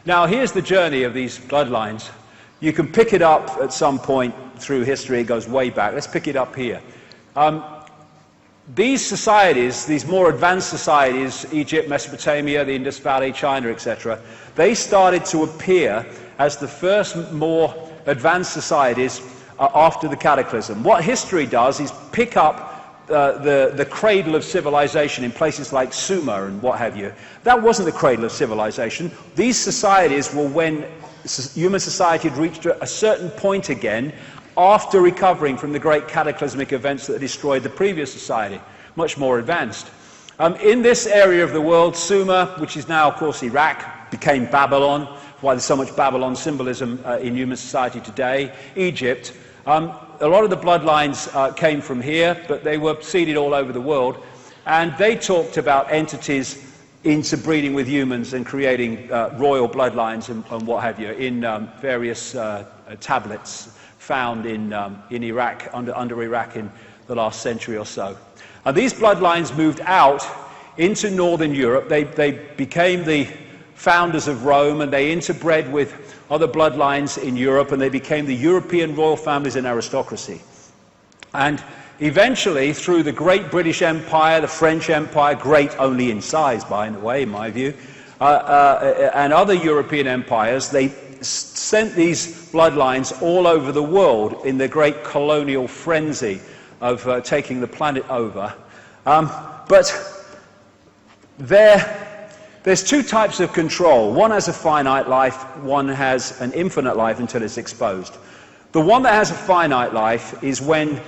Now, here's the journey of these bloodlines. You can pick it up at some point through history. It goes way back. Let's pick it up here. These societies, these more advanced societies, Egypt, Mesopotamia, the Indus Valley, China, etc., they started to appear as the first more advanced societies after the cataclysm. What history does is pick up the cradle of civilization in places like Sumer and what have you. That wasn't the cradle of civilization. These societies were when human society had reached a certain point again after recovering from the great cataclysmic events that destroyed the previous society, much more advanced. In this area of the world, Sumer, which is now, of course, Iraq, became Babylon, why there's so much Babylon symbolism in human society today. Egypt, a lot of the bloodlines came from here, but they were seeded all over the world, and they talked about entities interbreeding with humans and creating royal bloodlines and what have you in various tablets found in Iraq, under Iraq in the last century or so. And these bloodlines moved out into northern Europe. They became the founders of Rome, and they interbred with other bloodlines in Europe, and they became the European royal families and aristocracy. And eventually, through the great British Empire, the French Empire, great only in size, by the way, in my view, and other European empires, they sent these bloodlines all over the world in the great colonial frenzy of taking the planet over. But there's two types of control. One has a finite life, one has an infinite life until it's exposed. The one that has a finite life is when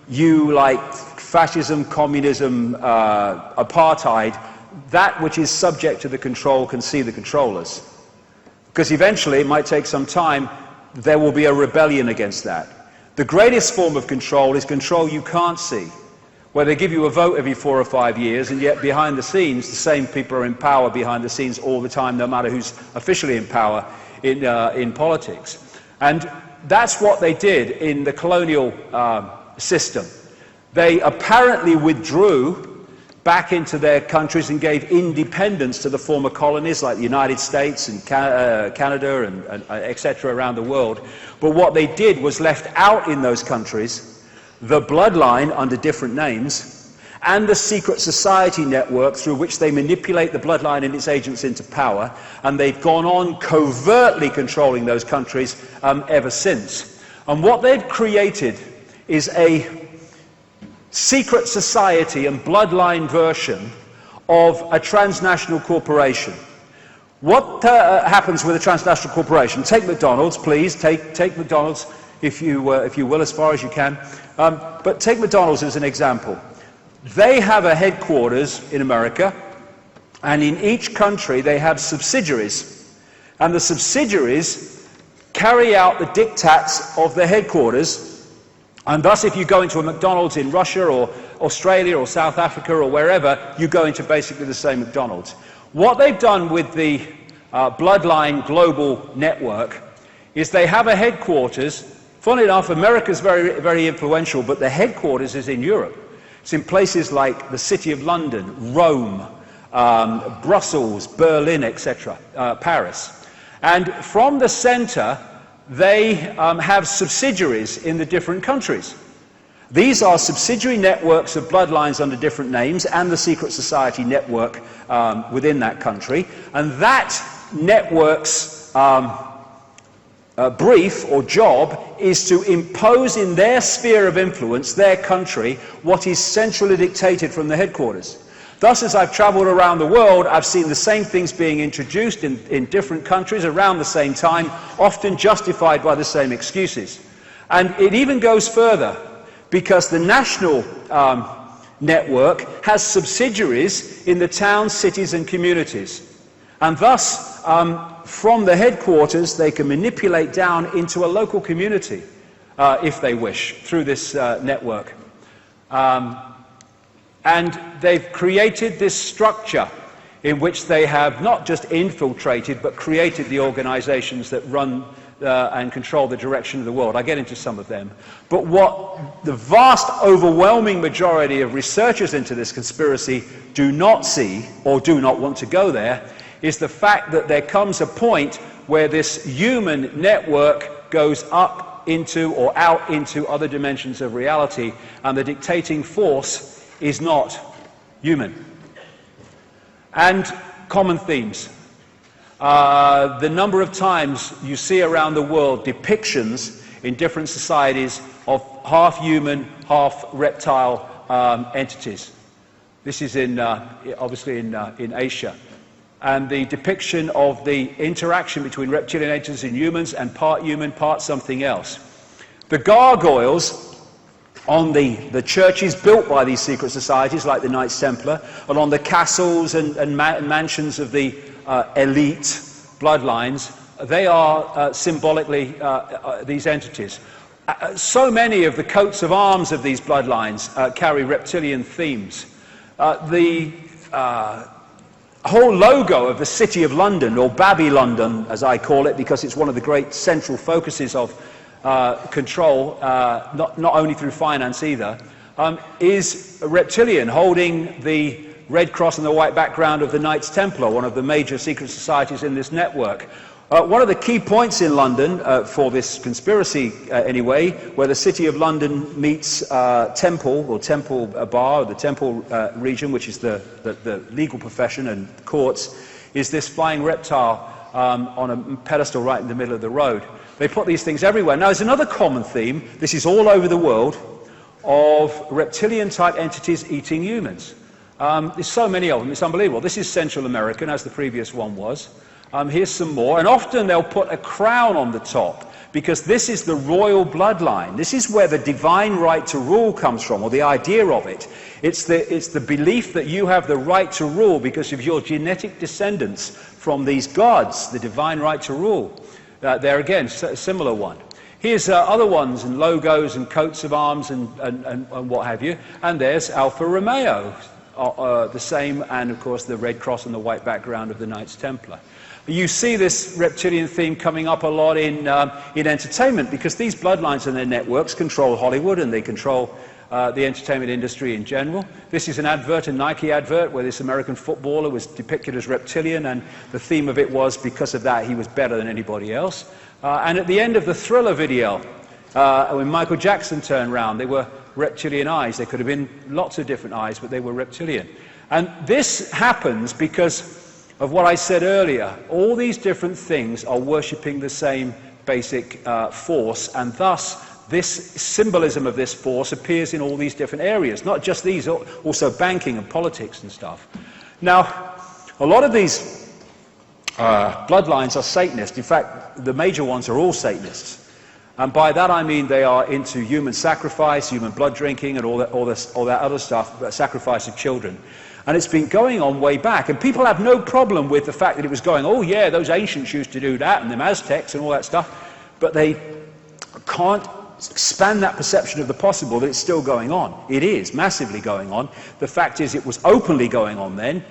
you, like fascism, communism, apartheid, that which is subject to the control can see the controllers. Because eventually, it might take some time, there will be a rebellion against that. The greatest form of control is control you can't see, where they give you a vote every 4 or 5 years, and yet behind the scenes, the same people are in power behind the scenes all the time, no matter who's officially in power in politics. And that's what they did in the colonial system. They apparently withdrew back into their countries and gave independence to the former colonies like the United States and Canada and etc. around the world. But what they did was left out in those countries the bloodline under different names and the secret society network through which they manipulate the bloodline and its agents into power, and they've gone on covertly controlling those countries ever since. And what they've created is a secret society and bloodline version of a transnational corporation. What happens with a transnational corporation? Take McDonald's, please. Take McDonald's, if you will, as far as you can. But take McDonald's as an example. They have a headquarters in America, and in each country they have subsidiaries. And the subsidiaries carry out the diktats of the headquarters. And thus, if you go into a McDonald's in Russia or Australia or South Africa or wherever, you go into basically the same McDonald's. What they've done with the Bloodline Global Network is they have a headquarters. Funnily enough, America's very, very influential, but the headquarters is in Europe. It's in places like the City of London, Rome, Brussels, Berlin, etc., Paris. And from the center, they have subsidiaries in the different countries. These are subsidiary networks of bloodlines under different names and the secret society network within that country. And that network's brief or job is to impose in their sphere of influence, their country, what is centrally dictated from the headquarters. Thus, as I've traveled around the world, I've seen the same things being introduced in different countries around the same time, often justified by the same excuses. And it even goes further, because the national network has subsidiaries in the towns, cities, and communities. And thus, from the headquarters, they can manipulate down into a local community, if they wish, through this network. And they've created this structure in which they have not just infiltrated, but created the organizations that run and control the direction of the world. I get into some of them. But what the vast, overwhelming majority of researchers into this conspiracy do not see, or do not want to go there, is the fact that there comes a point where this human network goes up into or out into other dimensions of reality, and the dictating force is not human. And common themes. The number of times you see around the world depictions in different societies of half human, half reptile entities. This is obviously in Asia. And the depiction of the interaction between reptilian entities and humans, and part human, part something else. The gargoyles on the churches built by these secret societies, like the Knights Templar, and on the castles and mansions of the elite bloodlines, they are symbolically these entities. So many of the coats of arms of these bloodlines carry reptilian themes. The whole logo of the City of London, or Babylondon as I call it, because it's one of the great central focuses of control, not only through finance either, is a reptilian, holding the red cross and the white background of the Knights Templar, one of the major secret societies in this network. One of the key points in London, for this conspiracy anyway, where the City of London meets Temple, or Temple Bar, or the Temple region, which is the legal profession and courts, is this flying reptile on a pedestal right in the middle of the road. They put these things everywhere. Now, there's another common theme, this is all over the world, of reptilian-type entities eating humans. There's so many of them, it's unbelievable. This is Central American, as the previous one was. Here's some more, and often they'll put a crown on the top, because this is the royal bloodline. This is where the divine right to rule comes from, or the idea of it. It's the belief that you have the right to rule because of your genetic descendants from these gods, the divine right to rule. There again, a similar one. Here's other ones, and logos and coats of arms and what have you. And there's Alfa Romeo, the same, and of course the red cross and the white background of the Knights Templar. You see this reptilian theme coming up a lot in entertainment, because these bloodlines and their networks control Hollywood, and they control the entertainment industry in general. This is an advert, a Nike advert, where this American footballer was depicted as reptilian, and the theme of it was, because of that, he was better than anybody else. And at the end of the Thriller video, when Michael Jackson turned round, they were reptilian eyes. They could have been lots of different eyes, but they were reptilian. And this happens because of what I said earlier. All these different things are worshipping the same basic force, and thus this symbolism of this force appears in all these different areas, not just these, also banking and politics and stuff. Now, a lot of these bloodlines are Satanists. In fact, the major ones are all Satanists. And by that I mean they are into human sacrifice, human blood drinking, and all that other stuff, sacrifice of children. And it's been going on way back. And people have no problem with the fact that it was going, oh yeah, those ancients used to do that, and the Aztecs and all that stuff. But they can't expand that perception of the possible, that it's still going on. It is massively going on. The fact is, it was openly going on then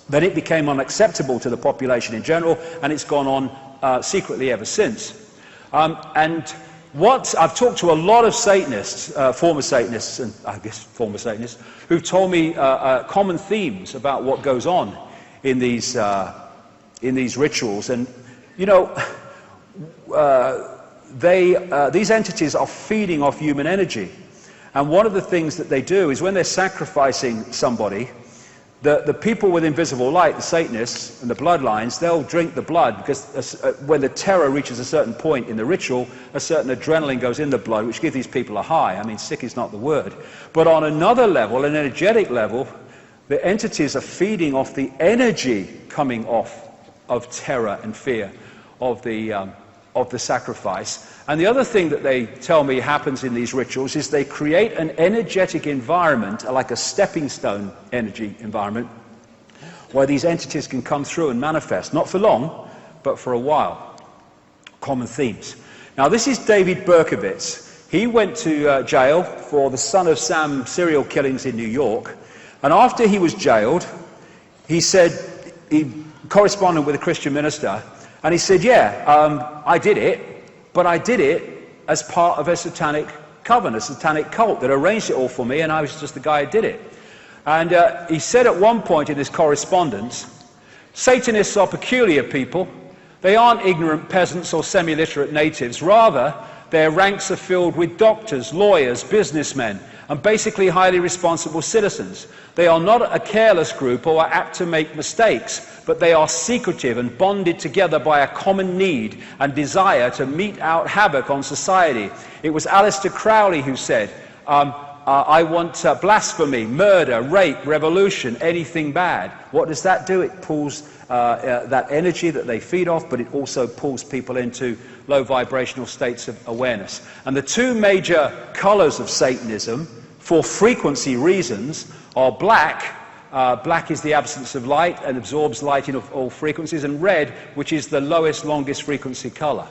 it became unacceptable to the population in general, and it's gone on secretly ever since. And what I've talked to a lot of Satanists, former Satanists, and I guess former Satanists, who've told me common themes about what goes on in these rituals. And you know, these entities are feeding off human energy. And one of the things that they do is, when they're sacrificing somebody, the people with invisible light, the Satanists and the bloodlines, they'll drink the blood, because when the terror reaches a certain point in the ritual, a certain adrenaline goes in the blood, which gives these people a high. I mean, sick is not the word. But on another level, an energetic level, the entities are feeding off the energy coming off of terror and fear of the sacrifice. And the other thing that they tell me happens in these rituals is they create an energetic environment, like a stepping stone energy environment, where these entities can come through and manifest, not for long, but for a while. Common themes. Now, this is David Berkowitz. He went to jail for the Son of Sam serial killings in New York, and after he was jailed, he said, he corresponded with a Christian minister, and he said, yeah, I did it, but I did it as part of a satanic coven, a satanic cult that arranged it all for me, and I was just the guy who did it. And he said at one point in his correspondence Satanists are peculiar people. They aren't ignorant peasants or semi-literate natives. Rather, their ranks are filled with doctors, lawyers, businessmen, and basically highly responsible citizens. They are not a careless group or are apt to make mistakes, but they are secretive and bonded together by a common need and desire to mete out havoc on society. It was Aleister Crowley who said, I want blasphemy, murder, rape, revolution, anything bad. What does that do? It pulls that energy that they feed off, but it also pulls people into low vibrational states of awareness. And the two major colors of Satanism, for frequency reasons, are black. Black is the absence of light and absorbs light in all frequencies, and red, which is the lowest, longest frequency color.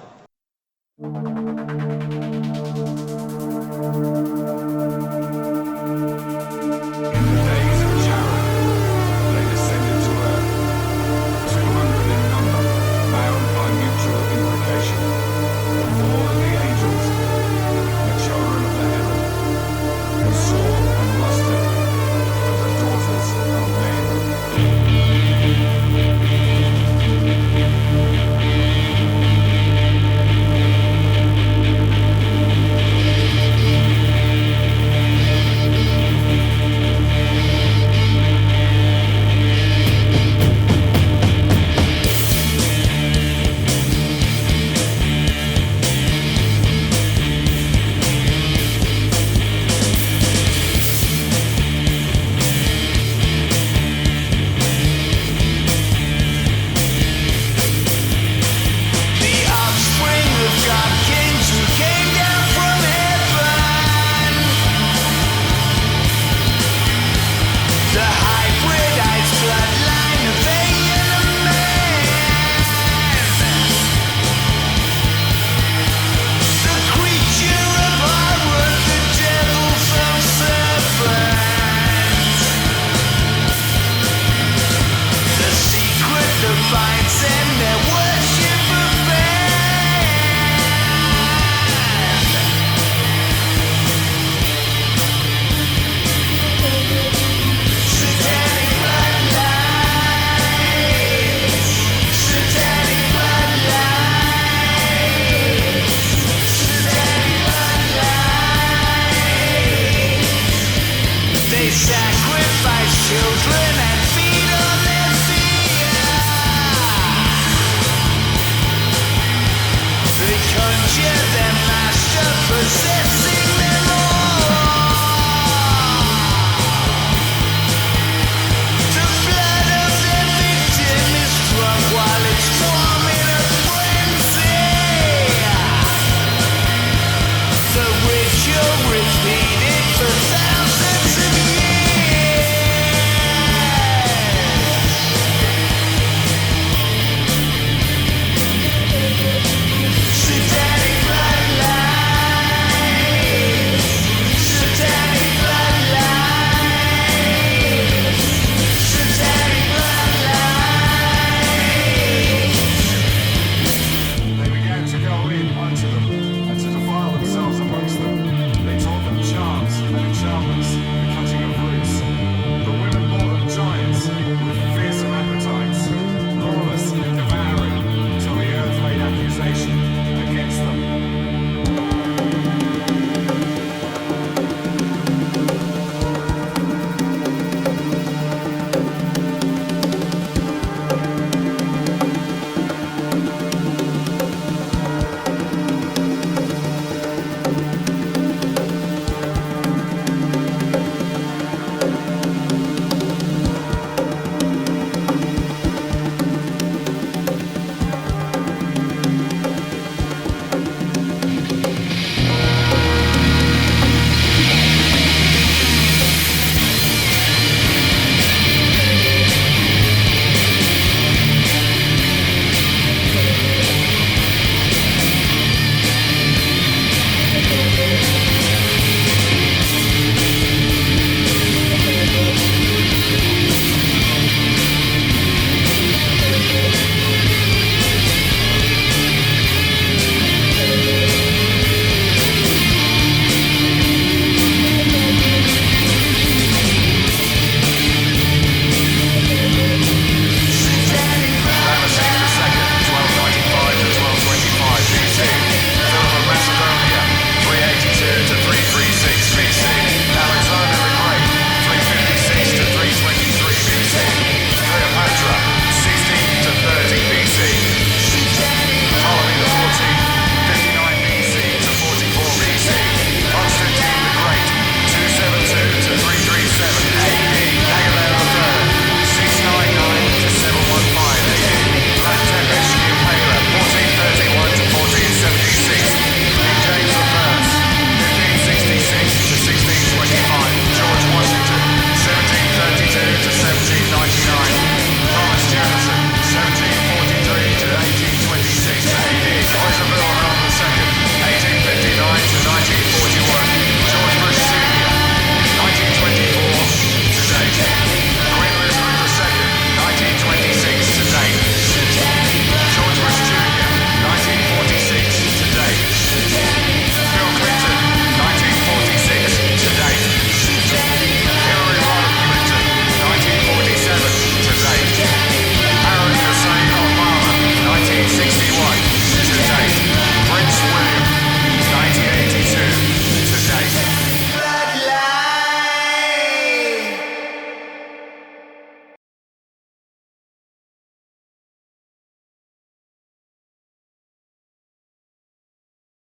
Conjour them master possess